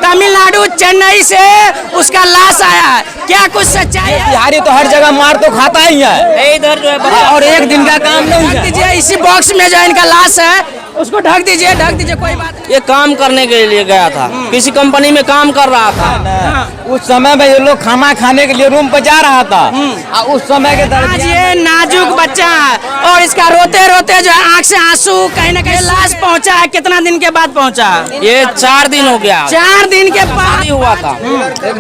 तमिलनाडु चेन्नई से उसका लाश आया है, क्या कुछ सच्चाई है? बिहारी तो हर जगह मार तो खाता ही है, इधर जो है और एक दिन का काम नहीं है। दीजिए, इसी बॉक्स में जो इनका लाश है उसको ढक दीजिए, कोई बात नहीं। ये काम करने के लिए गया था, किसी कंपनी में काम कर रहा था। उस समय में ये लोग खाना खाने के लिए रूम पर जा रहा था, और उस समय के आज ये नाजुक बच्चा है और इसका रोते रोते जो है आँख से आंसू, कहीं ना कहीं लाश पहुंचा है। कितना दिन के बाद पहुंचा? ये 4 दिन हो गया, 4 दिन के बाद ही हुआ था।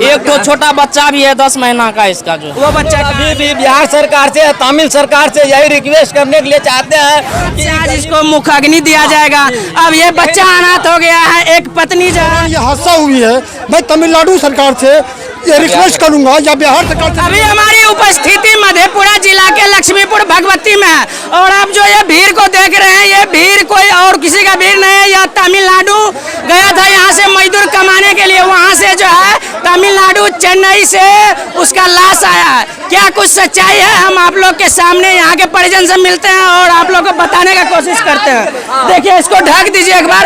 एक तो छोटा बच्चा भी है 10 महीना का, इसका जो वो बच्चा अभी भी बिहार सरकार से, तमिल सरकार से यही रिक्वेस्ट करने के लिए चाहते हैं कि आज इसको मुखाग्नि दिया जाएगा। अब ये बच्चा अनाथ हो गया है, एक पत्नी जो है। ये हादसा हुई है, मैं तमिलनाडु सरकार से ये रिक्वेस्ट करूंगा या बिहार सरकार से। अभी हमारी उपस्थिति मधेपुरा जिला के लक्ष्मीपुर भगवती में है, और आप जो ये भीड़ को देख रहे हैं, ये भीड़ कोई और किसी का भीड़ नहीं है। यह तमिलनाडु गया था यहाँ से मजदूर कमाने के लिए, वहाँ से जो है तमिलनाडु चेन्नई से उसका लाश आया है। क्या कुछ सच्चाई है? हम आप लोग के सामने यहाँ के परिजन से मिलते हैं और आप लोग को बताने का कोशिश करते हैं। देखिए, इसको ढक दीजिए, एक बार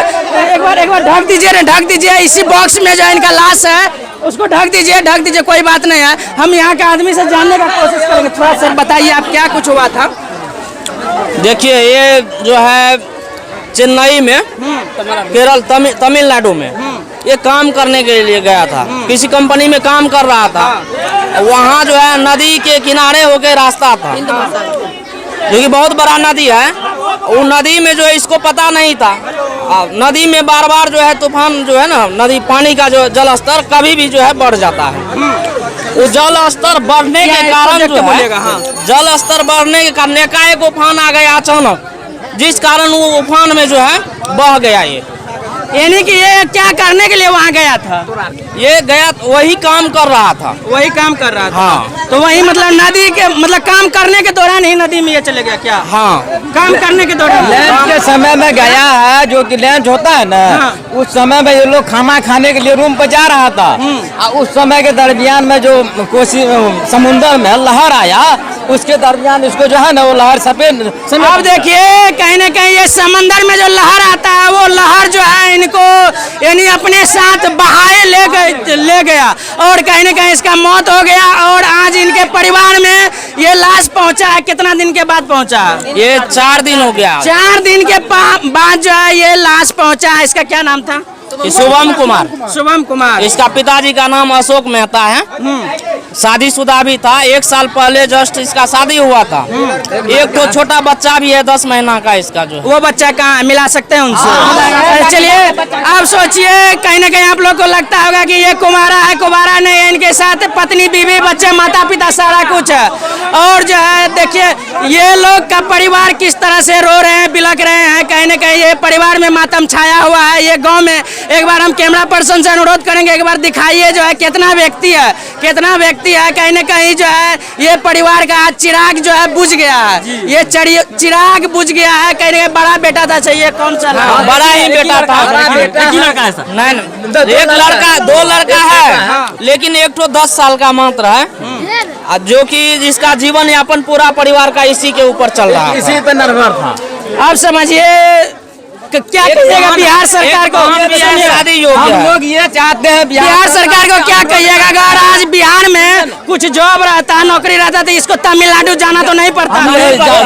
ढक दीजिए। इसी बॉक्स में जो इनका लाश है उसको ढक दीजिए, कोई बात नहीं है। हम यहाँ के आदमी से जानने का कोशिश करेंगे। थोड़ा सर बताइए, आप क्या कुछ हुआ था? देखिए, ये जो है चेन्नई में, केरल तमिलनाडु में ये काम करने के लिए गया था, किसी कंपनी में काम कर रहा था। वहाँ जो है नदी के किनारे होके रास्ता था, जो कि बहुत बड़ा नदी है। वो नदी में जो है इसको पता नहीं था, नदी में बार बार जो है तूफान जो है ना, नदी पानी का जो जल स्तर कभी भी जो है बढ़ जाता है। वो जल स्तर बढ़ने के कारण जो है, जल स्तर बढ़ने के कारण एकाएक उफान आ गया अचानक, जिस कारण वो उफान में जो है बह गया। ये यानी कि ये क्या करने के लिए वहाँ गया था? ये गया वही काम कर रहा था, हाँ। तो वही मतलब नदी के काम करने के दौरान ही नदी में ये चले गया क्या? हाँ, काम करने के दौरान लंच के समय में गया है, जो कि लंच होता है ना, उस समय में ये लोग खाना खाने के लिए रूम पर जा रहा था, और उस समय के दरमियान में जो कोसी समुद्र में लहर आया, उसके दरमियान इसको जो है ना वो लहर सफेद। अब देखिए, कहीं ना कहीं ये समंदर में जो लहर आता है, वो लहर जो है इनको यानी अपने साथ बहाए ले गया, और कहीं ना कहीं इसका मौत हो गया। और आज इनके परिवार में ये लाश पहुंचा है। कितना दिन के बाद पहुंचा? ये 4 दिन हो गया। 4 दिन के बाद जो है ये लाश पहुंचा है। इसका क्या नाम था? शुभम कुमार। इसका पिताजी का नाम अशोक मेहता है, शादीशुदा भी था। 1 साल पहले जस्ट इसका शादी हुआ था। एक तो छोटा बच्चा भी है 10 महीना का, इसका जो वो बच्चा कहाँ मिला सकते हैं उनसे? चलिए, आप सोचिए, कहीं ना कहीं आप लोग को लगता होगा कि ये कुमारा है, कुमारा नहीं है। इनके साथ पत्नी, बीवी, बच्चे, माता पिता सारा कुछ है। और जो है देखिए, ये लोग का परिवार किस तरह से रो रहे हैं, बिलख रहे हैं। कहीं ना कहीं ये परिवार में मातम छाया हुआ है। ये गाँव में एक बार हम कैमरा पर्सन से अनुरोध करेंगे, एक बार दिखाइए जो है कितना व्यक्ति है। कहीं ना कहीं जो है ये परिवार का चिराग जो है बुझ गया है। ये चिराग बुझ गया है। कहीं ना कहीं बड़ा बेटा था, चाहिए कौन सा? बड़ा ही बेटा था। नहीं, एक लड़का, 2 लड़का है, लेकिन एक तो 10 साल का मात्र है, जो कि जिसका जीवन यापन पूरा परिवार का इसी के ऊपर चल रहा है, इसी पे निर्भर था। आप समझिए क्या कहिएगा बिहार सरकार को? हम लोग ये चाहते हैं, बिहार सरकार को क्या कहिएगा? अगर आज बिहार में कुछ जॉब रहता, नौकरी रहता, तो इसको तमिलनाडु जाना तो नहीं पड़ता।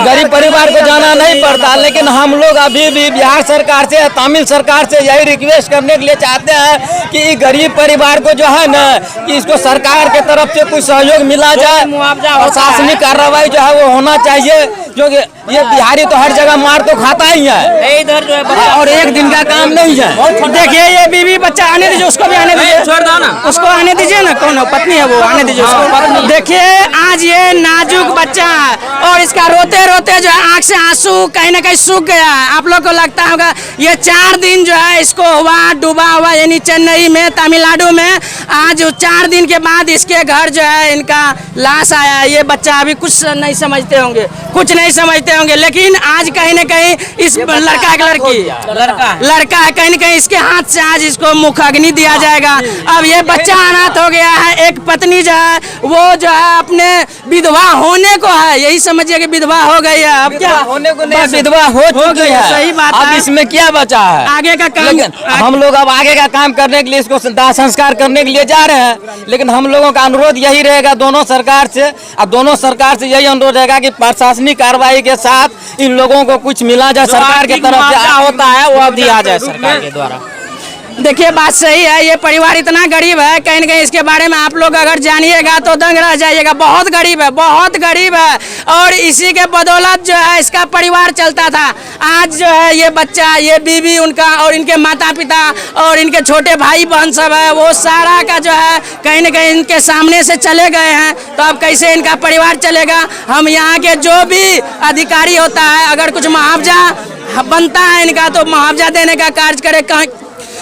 गरीब परिवार को जाना नहीं पड़ता, लेकिन हम लोग अभी भी बिहार सरकार से, तमिल सरकार से यही रिक्वेस्ट करने के लिए चाहते हैं कि गरीब परिवार को जो है ना, कि इसको सरकार के तरफ से कुछ सहयोग मिला जाए, मुआवजा, प्रशासनिक कार्रवाई जो है वो होना चाहिए, क्योंकि ये बिहारी तो हर जगह मार तो खाता ही है, इधर जो है, और एक दिन का काम नहीं है। देखिए, ये बीवी बच्चा आने दीजिए, उसको भी आने दीजिए, छोड़ दो ना, उसको आने दीजिए ना, कौन पत्नी है वो, आने दीजिए उसको। देखिए, आज ये नाजुक बच्चा है और इसका रोते रोते जो है आँख से आंसू कहीं ना कहीं सूख गया है। आप लोग को लगता होगा ये 4 दिन जो है इसको हुआ, डूबा हुआ, यानी चेन्नई में, तमिलनाडु में। आज 4 दिन के बाद इसके घर जो है इनका लाश आया। ये बच्चा अभी कुछ नहीं समझते होंगे, लेकिन आज कहीं ना कहीं इस लड़का है, कहीं ना कहीं इसके हाथ से आज इसको मुखाग्नि दिया जाएगा। अब ये बच्चा अनाथ हो गया है, एक पत्नी जो है वो जो है अपने विधवा होने को है, यही समझिए कि विधवा हो गई है। अब क्या होने को नहीं, विधवा हो चुकी है। सही बात अब है। इसमें क्या बचा है? आगे का काम लेकिन हम लोग अब आगे का काम करने के लिए इसको दाह संस्कार करने के लिए जा रहे हैं, लेकिन हम लोगों का अनुरोध यही रहेगा दोनों सरकार से, और दोनों सरकार से यही अनुरोध रहेगा कि प्रशासनिक कार्रवाई के साथ इन लोगों को कुछ मिला जाए, सरकार की तरफ से होता है वो दिया जाए सरकार के द्वारा। देखिए बात सही है, ये परिवार इतना गरीब है, कहीं न कहीं इसके बारे में आप लोग अगर जानिएगा तो दंग रह जाइएगा। बहुत गरीब है, बहुत गरीब है, और इसी के बदौलत जो है इसका परिवार चलता था। आज जो है ये बच्चा, ये बीवी उनका और इनके माता पिता और इनके छोटे भाई बहन सब है, वो सारा का जो है कहीं न कहीं इनके सामने से चले गए हैं। तो अब कैसे इनका परिवार चलेगा? हम यहाँ के जो भी अधिकारी होता है, अगर कुछ मुआवजा बनता है इनका तो मुआवजा देने का कार्य करे,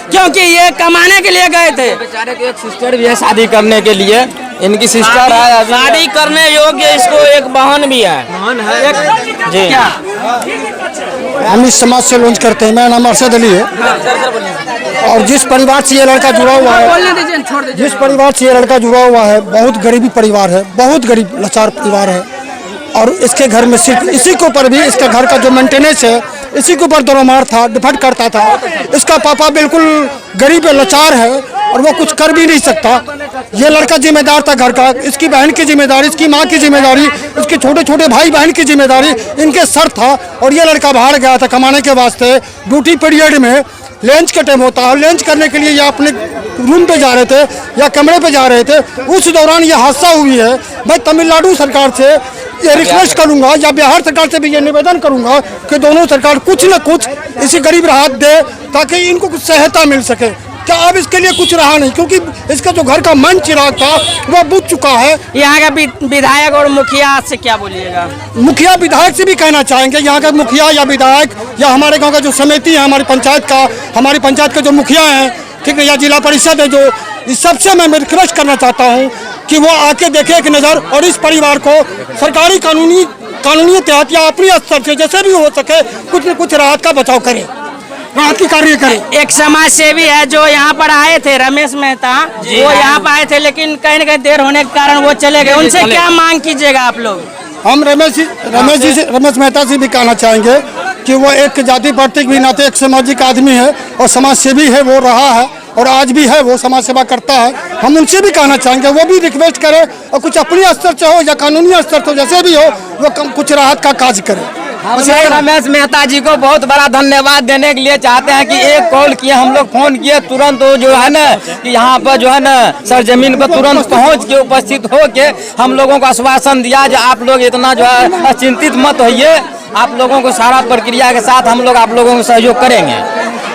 क्योंकि ये कमाने के लिए गए थे। बेचारे को एक सिस्टर भी है शादी करने के लिए, इनकी सिस्टर है, शादी करने योग्य इसको एक बहन भी है। जी हम इस समाज से लॉन्च करते हैं। मेरा नाम अरशद अली है, और जिस परिवार से ये लड़का जुड़ा हुआ है, जिस परिवार से ये लड़का जुड़ा हुआ है, बहुत गरीबी परिवार है, बहुत गरीब लाचार परिवार है, और इसके घर में सिर्फ इसी के ऊपर भी इसका घर का जो मेंटेनेंस है इसी के ऊपर दरोमार था, डिफॉल्ट करता था। इसका पापा बिल्कुल गरीब लाचार है और वो कुछ कर भी नहीं सकता। ये लड़का जिम्मेदार था घर का, इसकी बहन की जिम्मेदारी, इसकी माँ की जिम्मेदारी, इसके छोटे छोटे भाई बहन की जिम्मेदारी इनके सर था। और ये लड़का बाहर गया था कमाने के वास्ते, ड्यूटी पीरियड में लंच का टाइम होता है, लंच करने के लिए या अपने रूम पे जा रहे थे या कमरे पे जा रहे थे, उस दौरान ये हादसा हुई है। मैं तमिलनाडु सरकार से ये रिक्वेस्ट करूंगा या बिहार सरकार से भी ये निवेदन करूंगा कि दोनों सरकार कुछ न कुछ इसी गरीब राहत दे, ताकि इनको कुछ सहायता मिल सके। क्या अब इसके लिए कुछ रहा नहीं, क्योंकि इसका जो घर का मन चिराग था वह बुझ चुका है। यहाँ का विधायक और मुखिया से क्या बोलिएगा? मुखिया विधायक से भी कहना चाहेंगे, यहाँ का मुखिया या विधायक या हमारे गांव का जो समिति है, हमारी पंचायत के जो मुखिया हैं, ठीक है, या जिला परिषद है, जो इस सबसे मैं रिक्वेस्ट करना चाहता हूँ कि वो आके देखे एक नज़र और इस परिवार को सरकारी कानूनी तहत या अपनी स्तर से जैसे भी हो सके कुछ न कुछ राहत का बचाव करे, राहत की कार्य करे। एक समाज सेवी है जो यहाँ पर आए थे, रमेश मेहता, वो यहाँ पर आए थे, लेकिन कहीं न कहीं देर होने के कारण वो चले गए। उनसे क्या मांग कीजिएगा आप लोग? हम रमेश मेहता से भी कहना चाहेंगे कि वो एक जाति प्रतीक भी नाते एक सामाजिक आदमी है और समाज सेवी है, वो रहा है और आज भी है, वो समाज सेवा करता है। हम उनसे भी कहना चाहेंगे वो भी रिक्वेस्ट करें और कुछ अपनी स्तर से हो या कानूनी स्तर से जैसे भी हो वो कुछ राहत का कार्य करें। हम लोग रमेश मेहता जी को बहुत बड़ा धन्यवाद देने के लिए चाहते हैं कि एक कॉल किए, हम लोग फोन किए, तुरंत वो जो है ना कि यहाँ पर जो है ना सरजमीन पर तुरंत पहुँच के उपस्थित हो के हम लोगों को आश्वासन दिया जो आप लोग इतना जो है चिंतित मत होइए, आप लोगों को सारा प्रक्रिया के साथ हम लोग आप लोगों को सहयोग करेंगे।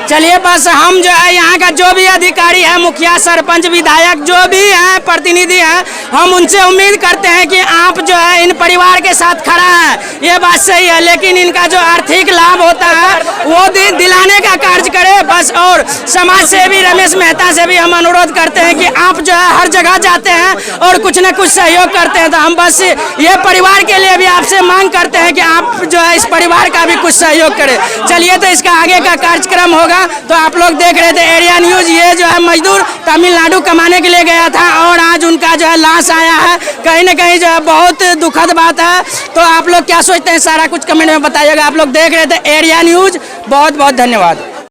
चलिए बस हम जो है यहाँ का जो भी अधिकारी है, मुखिया, सरपंच, विधायक जो भी है, प्रतिनिधि है, हम उनसे उम्मीद करते हैं कि आप जो है इन परिवार के साथ खड़ा है, ये बात सही है, लेकिन इनका जो आर्थिक लाभ होता है वो दिलाने का कार्य करे बस। और समाज सेवी रमेश मेहता से भी हम अनुरोध करते हैं कि आप जो है हर जगह जाते हैं और कुछ न कुछ सहयोग करते हैं, तो हम बस ये परिवार के लिए भी आपसे मांग करते हैं कि आप जो है इस परिवार का भी कुछ सहयोग करें। चलिए तो इसका आगे का कार्यक्रम होगा। तो आप लोग देख रहे थे एरिया न्यूज। ये जो है मजदूर तमिलनाडु कमाने के लिए गया था और आज उनका जो है लाश आया है, कहीं ना कहीं जो है बहुत दुखद बात है। तो आप लोग क्या सोचते हैं सारा कुछ कमेंट में बताइएगा। आप लोग देख रहे थे एरिया न्यूज, बहुत बहुत धन्यवाद।